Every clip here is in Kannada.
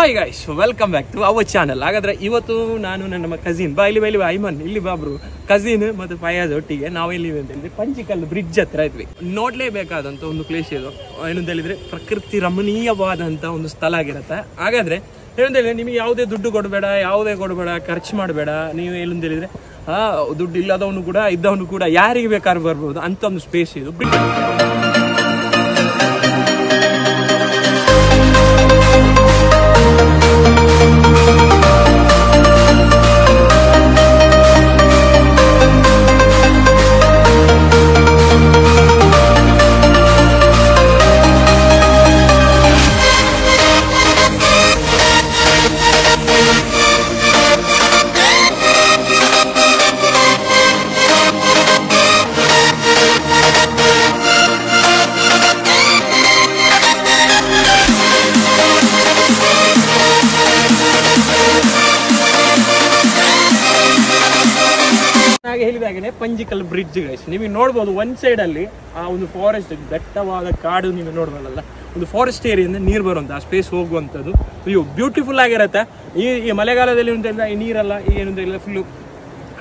Hi guys, welcome back to our channel. ಹಾಗಾದ್ರೆ ಇವತ್ತು ನಾನು ನನ್ನ ಕಸಿನ್ ಇಲ್ಲಿ ಐಮನ್ ಇಲ್ಲಿ ಬಾಬ್ರು ಕಸಿನ್ ಮತ್ತು ಫಯಾಜ್ ಒಟ್ಟಿಗೆ ನಾವು ಇಲ್ಲಿ ಅಂತ ಹೇಳಿದ್ರೆ ಪಂಚಿಕಲ್ಲು ಬ್ರಿಡ್ಜ್ ಹತ್ರ ಇದ್ವಿ. ನೋಡ್ಲೇಬೇಕಾದಂತ ಒಂದು ಪ್ಲೇಸ್ ಇದು. ಏನಂತ ಹೇಳಿದ್ರೆ ಪ್ರಕೃತಿ ರಮಣೀಯವಾದಂತ ಒಂದು ಸ್ಥಳ ಆಗಿರುತ್ತೆ. ಹಾಗಾದ್ರೆ ಏನಂತ ಹೇಳಿದ್ರೆ ನಿಮಗೆ ಯಾವುದೇ ದುಡ್ಡು ಕೊಡಬೇಡ, ಖರ್ಚು ಮಾಡಬೇಡ. ನೀವು ಏನಂತ ಹೇಳಿದ್ರೆ ದುಡ್ಡು ಇಲ್ಲದವನು ಕೂಡ ಇದ್ದವನು ಕೂಡ ಯಾರಿಗೆ ಬೇಕಾದ್ರೂ ಬರ್ಬೋದು ಅಂತ ಒಂದು ಸ್ಪೇಸ್ ಇದು. ಹೇಳಿದಾಗನೆ ಪಂಜಿಕಲ್ ಬ್ರಿಡ್ಜ್ ಗೈಸ್, ನಿಮಗೆ ನೋಡ್ಬೋದು ಒಂದ್ ಸೈಡ್ ಅಲ್ಲಿ ಆ ಒಂದು ಫಾರೆಸ್ಟ್, ದಟ್ಟವಾದ ಕಾಡು ನೀವು ನೋಡ್ಬೋದಲ್ಲ, ಒಂದು ಫಾರೆಸ್ಟ್ ಏರಿಯಿಂದ ನೀರು ಬರುವಂತ ಆ ಸ್ಪೇಸ್ ಹೋಗುವಂಥದ್ದು. ಅಯ್ಯೋ ಬ್ಯೂಟಿಫುಲ್ ಆಗಿರತ್ತೆ. ಈ ಮಳೆಗಾಲದಲ್ಲಿ ಅಂತ ಈ ನೀರೆಲ್ಲ ಏನಂತ ಫುಲ್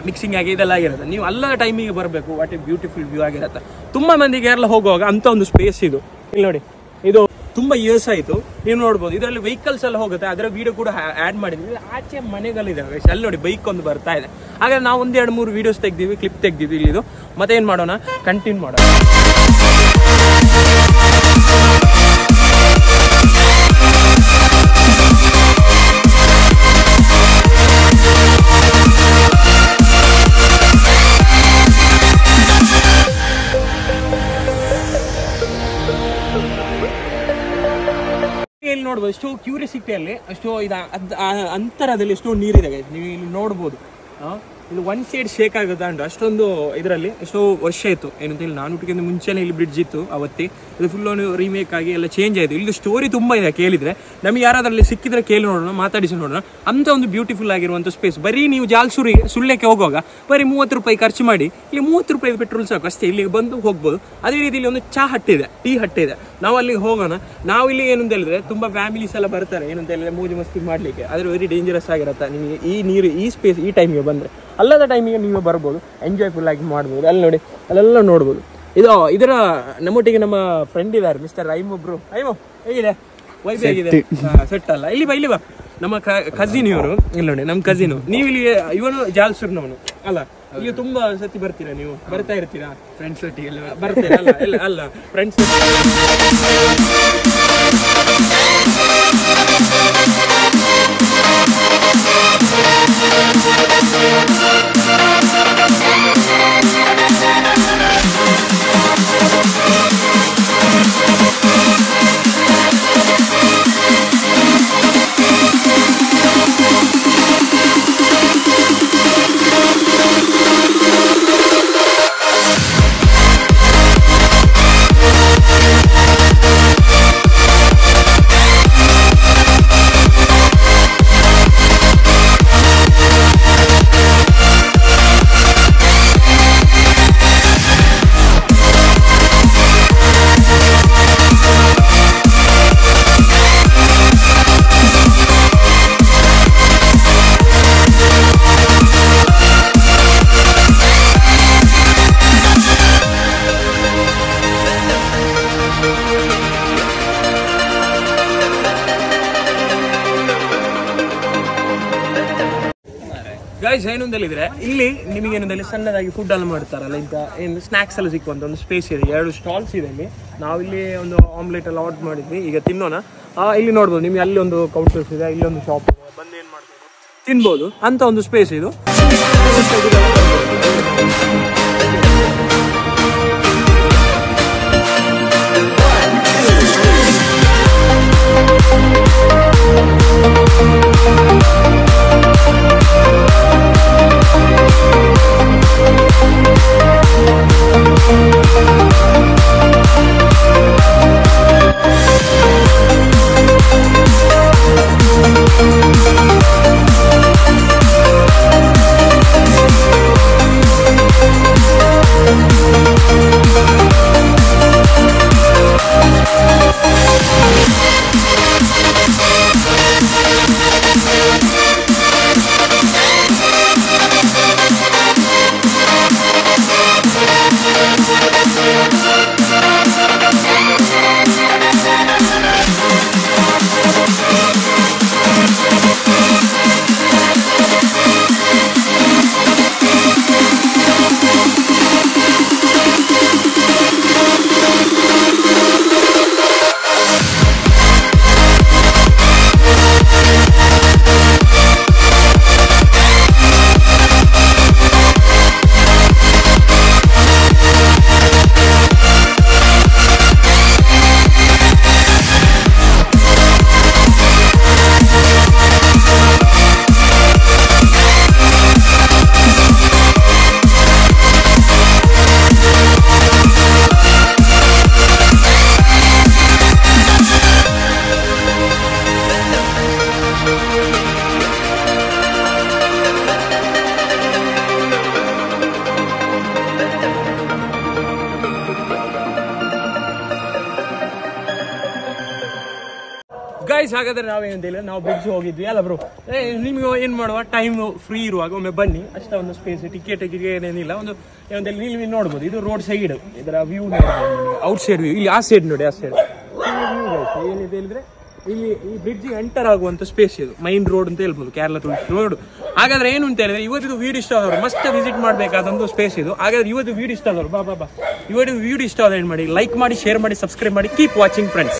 ಮಿಕ್ಸಿಂಗ್ ಆಗಿ ಇದೆಲ್ಲ ಆಗಿರುತ್ತೆ. ನೀವು ಅಲ್ಲ ಟೈಮಿಗೆ ಬರಬೇಕು. ವಾಟ್ ಎ ಬ್ಯೂಟಿಫುಲ್ ವ್ಯೂ ಆಗಿರುತ್ತೆ. ತುಂಬಾ ಮಂದಿಗೆ ಯಾರೆಲ್ಲ ಹೋಗುವಾಗ ಅಂತ ಒಂದು ಸ್ಪೇಸ್ ಇದು. ಇಲ್ಲಿ ನೋಡಿ, ಇದು ತುಂಬಾ ಇಯರ್ಸ್ ಆಯ್ತು. ನೀವು ನೋಡ್ಬೋದು ಇದರಲ್ಲಿ ವೆಹಿಕಲ್ಸ್ ಎಲ್ಲ ಹೋಗುತ್ತೆ. ಅದರ ವಿಡಿಯೋ ಕೂಡ ಆಡ್ ಮಾಡಿದ್ವಿ. ಆಚೆ ಮನೆಗಳಿದಾವೆ, ಅಲ್ಲಿ ನೋಡಿ ಬೈಕ್ ಒಂದು ಬರ್ತಾ ಇದೆ. ಹಾಗಾದ್ರೆ ನಾವು 1-2-3 ವಿಡಿಯೋಸ್ ತೆಗ್ದಿವಿ, ಕ್ಲಿಪ್ ತೆಗ್ದಿವಿ ಇಲ್ಲಿದು. ಮತ್ತೆ ಏನ್ ಮಾಡೋಣ, ಕಂಟಿನ್ಯೂ ಮಾಡೋಣ. ಇಲ್ಲಿ ನೋಡ್ಬೋದು ಎಷ್ಟೋ ಕ್ಯೂರಿಯಾಸಿಟಿಯಲ್ಲಿ ಅಷ್ಟೋ ಅಂತರದಲ್ಲಿ ಎಷ್ಟೋ ನೀರಿದೆ. ನೀವು ಇಲ್ಲಿ ನೋಡ್ಬೋದು. ಇದು ಒನ್ ಸೈಡ್ ಶೇಕ್ ಆಗುತ್ತೆ ಅಂಡ್ ಅಷ್ಟೊಂದು ಇದರಲ್ಲಿ ಎಷ್ಟೋ ವರ್ಷ ಆಯಿತು. ಏನಂತ ಹೇಳಿ ನಾನು ಹುಟ್ಟಿಗಿಂತ ಮುಂಚೆನೇ ಇಲ್ಲಿ ಬ್ರಿಡ್ಜ್ ಇತ್ತು ಅವತ್ತಿ. ಇದು ಫುಲ್ ರೀಮೇಕ್ ಆಗಿ ಎಲ್ಲ ಚೇಂಜ್ ಆಯಿತು. ಇಲ್ಲಿ ಸ್ಟೋರಿ ತುಂಬ ಇದೆ. ಕೇಳಿದ್ರೆ ನಮಗೆ ಯಾರಾದ್ರಲ್ಲಿ ಸಿಕ್ಕಿದ್ರೆ ಕೇಳಿ ನೋಡೋಣ, ಮಾತಾಡಿಸಿ ನೋಡೋಣ. ಅಂತ ಒಂದು ಬ್ಯೂಟಿಫುಲ್ ಆಗಿರುವಂಥ ಸ್ಪೇಸ್. ಬರೀ ನೀವು ಸುಳ್ಯಕ್ಕೆ ಹೋಗುವಾಗ ಬರೀ 30 ರೂಪಾಯಿ ಖರ್ಚು ಮಾಡಿ ಇಲ್ಲಿ 30 ರೂಪಾಯಿ ಪೆಟ್ರೋಲ್ ಸಾಕು ಅಷ್ಟೇ, ಇಲ್ಲಿಗೆ ಬಂದು ಹೋಗ್ಬೋದು. ಅದೇ ರೀತಿ ಇಲ್ಲಿ ಒಂದು ಟೀ ಹಟ್ ಇದೆ. ನಾವು ಅಲ್ಲಿಗೆ ಹೋಗೋಣ. ನಾವು ಇಲ್ಲಿ ಏನಂತ ಹೇಳಿದ್ರೆ ತುಂಬ ಫ್ಯಾಮಿಲೀಸ್ ಎಲ್ಲ ಬರ್ತಾರೆ ಏನಂತ ಹೇಳಿದ್ರೆ ಮೂಜು ಮಸ್ತಿ ಮಾಡಲಿಕ್ಕೆ. ಆದರೆ ವೆರಿ ಡೇಂಜರಸ್ ಆಗಿರುತ್ತೆ. ನಿಮಗೆ ಈ ನೀರು ಈ ಸ್ಪೇಸ್ ಈ ಟೈಮಿಗೆ ಬಂದರೆ, ಅಲ್ಲದ ಟೈಮಿಗೆ ನೀವು ಬರ್ಬೋದು, ಎಂಜಾಯ್ಫುಲ್ ಆಗಿ ಮಾಡ್ಬೋದು. ಅಲ್ಲಿ ನೋಡಿ, ಅಲ್ಲೆಲ್ಲ ನೋಡ್ಬೋದು. ಇದರ ನಮ್ಮೊಟ್ಟಿಗೆ ನಮ್ಮ ಫ್ರೆಂಡ್ ಇದ್ದಾರೆ, ಮಿಸ್ಟರ್ ರೈಮೋ ಬ್ರೋ. ರೈಮೋ ಹೇಗಿದೆ? ವೈಬ್ ಹೇಗಿದೆ? ಸೆಟ್ ಅಲ್ಲ? ಇಲ್ಲಿ ಬಾ ನಮ್ಮ ಕಸಿನ್ ಇವರು. ಇಲ್ಲಿ ನೋಡಿ ನಮ್ಮ ಕಸಿನು. ನೀವು ಇಲ್ಲಿ ಇವನು ಜಾಲ್ಸೂರ್ನವನು ಅಲ್ಲ? ಈಗ ತುಂಬಾ ಸತಿ ಬರ್ತೀರಾ ನೀವು? ಬರ್ತಾ ಇರ್ತೀರಾ ಫ್ರೆಂಡ್ಸ್ ಒಟ್ಟಿಗೆ? ಬರ್ತೀರಾ? ಅಲ್ಲ ಫ್ರೆಂಡ್ಸ್. ಗೈಸ್, ಏನೊಂದಲ್ಲಿದ್ರೆ ಇಲ್ಲಿ ನಿಮಗೆ ಏನಂದಲ್ಲಿ ಸಣ್ಣದಾಗಿ ಫುಡ್ ಎಲ್ಲ ಮಾಡ್ತಾರಲ್ಲ, ಇಂಥ ಏನು ಸ್ನಾಕ್ಸ್ ಎಲ್ಲ ಸಿಕ್ಕುವಂಥ ಒಂದು ಸ್ಪೇಸ್ ಇದೆ. 2 ಸ್ಟಾಲ್ಸ್ ಇದೆ ಇಲ್ಲಿ. ನಾವಿಲ್ಲಿ ಒಂದು ಆಮ್ಲೆಟ್ ಎಲ್ಲ ಆರ್ಡರ್ ಮಾಡಿದ್ವಿ, ಈಗ ತಿನ್ನೋಣ. ಇಲ್ಲಿ ನೋಡ್ಬೋದು ನಿಮಗೆ, ಅಲ್ಲಿ ಒಂದು ಕೌಂಟರ್ಸ್ ಇದೆ, ಇಲ್ಲಿ ಒಂದು ಶಾಪ್ ಇದೆ. ಬಂದು ಏನು ಮಾಡ್ಬೋದು, ತಿನ್ಬೋದು ಅಂತ ಒಂದು ಸ್ಪೇಸ್ ಇದು. ಗೈಸ್ ಹಾಗಾದ್ರೆ ನಾವೇನಂತ ಹೇಳಿದ್ರೆ ನಾವು ಬ್ರಿಡ್ಜ್ ಹೋಗಿದ್ವಿ ಅಲ್ಲ ಬ್ರೋ. ನಿಮ್ಗೆ ಏನ್ ಮಾಡುವ ಟೈಮ್ ಫ್ರೀ ಇರುವಾಗ ಒಮ್ಮೆ ಬನ್ನಿ, ಅಷ್ಟ ಒಂದು ಸ್ಪೇಸ್, ಟಿಕೆಟ್ ಏನೇನಿಲ್ಲ, ಒಂದು ಏನಂತ ಹೇಳಿ ನೀವು ನೋಡ್ಬೋದು. ಇದು ರೋಡ್ ಸೈಡ್, ಇದರ ವ್ಯೂ ನೋಡ್ಬೋದು, ಔಟ್ ಸೈಡ್ ವ್ಯೂ. ಇಲ್ಲಿ ಆ ಸೈಡ್ ನೋಡಿ, ಆ ಸೈಡ್ ಏನಿದೆ ಹೇಳಿದ್ರೆ ಇಲ್ಲಿ ಈ ಬ್ರಿಡ್ಜ್ ಎಂಟರ್ ಆಗುವಂತ ಸ್ಪೇಸ್ ಇದು, ಮೈನ್ ರೋಡ್ ಅಂತ ಹೇಳ್ಬೋದು, ಕೇರಳ ರೋಡ್. ಹಾಗಾದ್ರೆ ಏನು ಅಂತ ಹೇಳಿದ್ರೆ ಇವತ್ತು ವೀಡಿಯೋ ಇಷ್ಟ ಆದವರು ಮಸ್ಟ್ ವಿಸಿಟ್ ಮಾಡಬೇಕಾದಂತ ಸ್ಪೇಸ್ ಇದು. ಹಾಗಾದ್ರೆ ಇವತ್ತು ವೀಡಿಯೋ ಇಷ್ಟ ಆದವರು ಬಾ ಇವತ್ತು ವೀಡಿಯೋ ಇಷ್ಟ ಆದ ಏನ್ ಮಾಡಿ, ಲೈಕ್ ಮಾಡಿ, ಶೇರ್ ಮಾಡಿ, ಸಬ್ಸ್ಕ್ರೈಬ್ ಮಾಡಿ. Keep watching friends.